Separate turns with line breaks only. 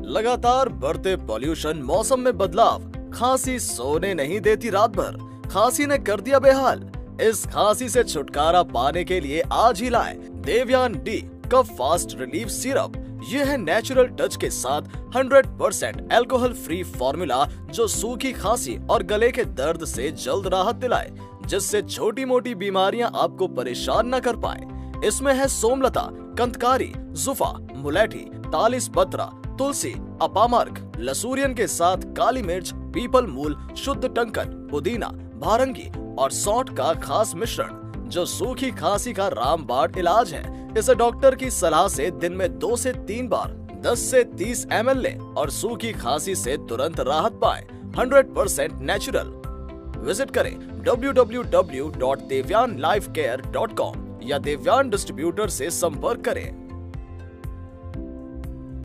लगातार बढ़ते पॉल्यूशन, मौसम में बदलाव, खांसी सोने नहीं देती रात भर, खांसी ने कर दिया बेहाल। इस खांसी से छुटकारा पाने के लिए आज ही लाएं देवयान डी कफ फास्ट रिलीफ सिरप। ये है नेचुरल टच के साथ 100% अल्कोहल फ्री फॉर्मूला जो सूखी खांसी और गले के दर्द से जल्द राहत दिलाए, जिससे छोटी मोटी बीमारियां आपको परेशान न कर पाए। इसमें है सोमलता, कंथकारी, जुफा, मुलेठी, तालिस पत्रा, तुलसी, अपामार्क, लसूरियन के साथ काली मिर्च, पीपल मूल, शुद्ध टंकन, पुदीना, भारंगी और सौंठ का खास मिश्रण जो सूखी खांसी का रामबाण इलाज है। इसे डॉक्टर की सलाह से दिन में 2 से 3 बार 10 से 30 ml लें और सूखी खांसी से तुरंत राहत पाएं। 100% नेचुरल। विजिट करें www.devyanlifecare.com या देवयान डिस्ट्रीब्यूटर से संपर्क करें।